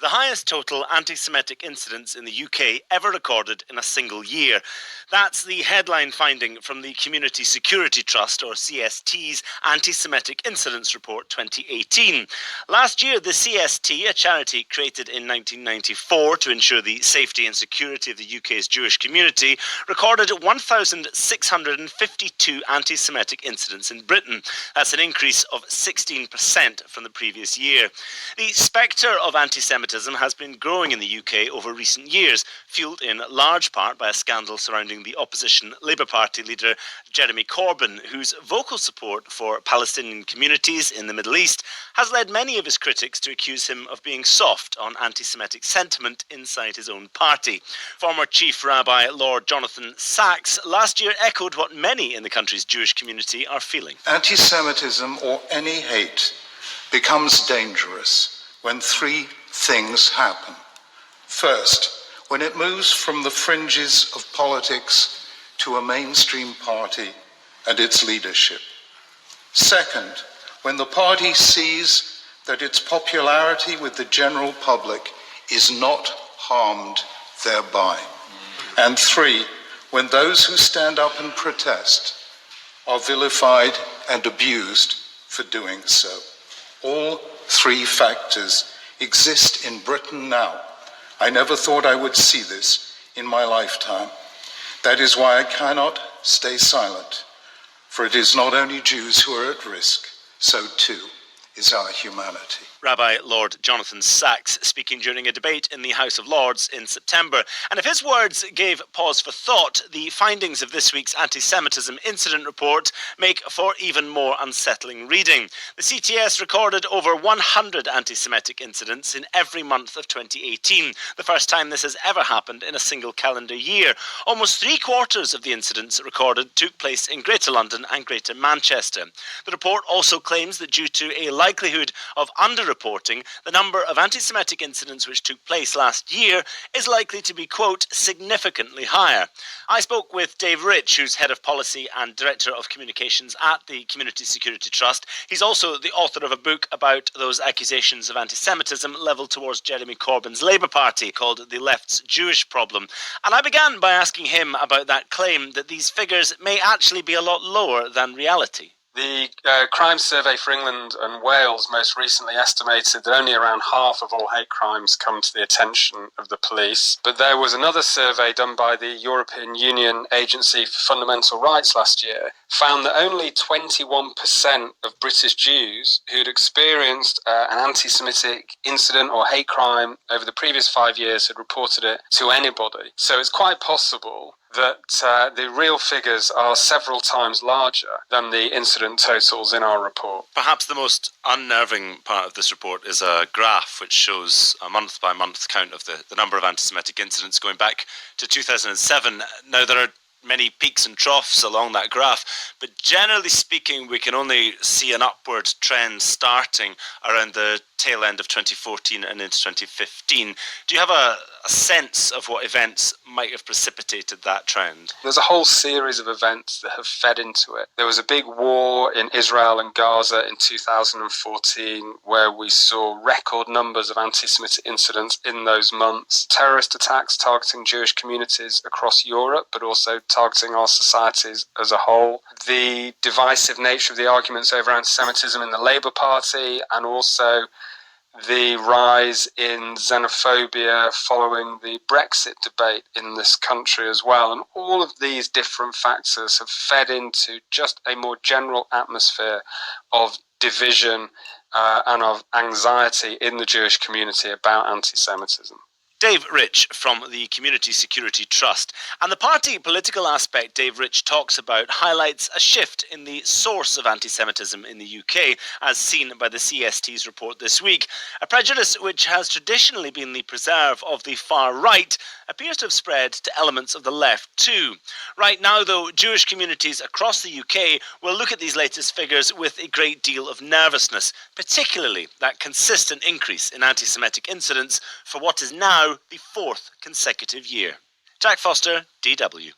the highest total anti-Semitic incidents in the UK ever recorded in a single year. That's the headline finding from the Community Security Trust, or CST's Anti-Semitic Incidents Report 2018. Last year, the CST, a charity created in 1994 to ensure the safety and security of the UK's Jewish community, recorded 1,652 anti-Semitic incidents in Britain. That's an increase of 16% from the previous year. The spectre of anti-Semitism has been growing in the UK over recent years, fueled in large part by a scandal surrounding the opposition Labour Party leader Jeremy Corbyn, whose vocal support for Palestinian communities in the Middle East has led many of his critics to accuse him of being soft on anti-Semitic sentiment inside his own party. Former Chief Rabbi Lord Jonathan Sacks last year echoed what many in the country's Jewish community are feeling. Anti-Semitism, or any hate, becomes dangerous when three things happen. First, when it moves from the fringes of politics to a mainstream party and its leadership. Second, when the party sees that its popularity with the general public is not harmed thereby. And three, when those who stand up and protest are vilified and abused for doing so. All three factors exist in Britain now. I never thought I would see this in my lifetime. That is why I cannot stay silent, for it is not only Jews who are at risk, so too is our humanity. Rabbi Lord Jonathan Sacks speaking during a debate in the House of Lords in September. And if his words gave pause for thought, the findings of this week's anti-Semitism incident report make for even more unsettling reading. The CTS recorded over 100 anti-Semitic incidents in every month of 2018, the first time this has ever happened in a single calendar year. Almost 3/4 of the incidents recorded took place in Greater London and Greater Manchester. The report also claims that due to a likelihood of underreporting, the number of anti-Semitic incidents which took place last year is likely to be, quote, significantly higher. I spoke with Dave Rich, who's Head of Policy and Director of Communications at the Community Security Trust. He's also the author of a book about those accusations of anti-Semitism levelled towards Jeremy Corbyn's Labour Party called The Left's Jewish Problem. And I began by asking him about that claim that these figures may actually be a lot lower than reality. The Crime Survey for England and Wales most recently estimated that only around half of all hate crimes come to the attention of the police. But there was another survey done by the European Union Agency for Fundamental Rights last year, found that only 21% of British Jews who'd experienced an anti-Semitic incident or hate crime over the previous 5 years had reported it to anybody. So it's quite possible that the real figures are several times larger than the incident totals in our report. Perhaps the most unnerving part of this report is a graph which shows a month-by-month count of the number of anti-Semitic incidents going back to 2007. Now, there are many peaks and troughs along that graph, but generally speaking, we can only see an upward trend starting around the tail end of 2014 and into 2015. Do you have a sense of what events might have precipitated that trend? There's a whole series of events that have fed into it. There was a big war in Israel and Gaza in 2014 where we saw record numbers of anti-Semitic incidents in those months. Terrorist attacks targeting Jewish communities across Europe, but also targeting our societies as a whole. The divisive nature of the arguments over anti-Semitism in the Labour Party, and also the rise in xenophobia following the Brexit debate in this country as well. And all of these different factors have fed into just a more general atmosphere of division and of anxiety in the Jewish community about anti-Semitism. Dave Rich from the Community Security Trust. And the party political aspect Dave Rich talks about highlights a shift in the source of anti-Semitism in the UK, as seen by the CST's report this week. A prejudice which has traditionally been the preserve of the far right appears to have spread to elements of the left too. Right now, though, Jewish communities across the UK will look at these latest figures with a great deal of nervousness, particularly that consistent increase in anti-Semitic incidents for what is now the fourth consecutive year. Jack Foster, DW.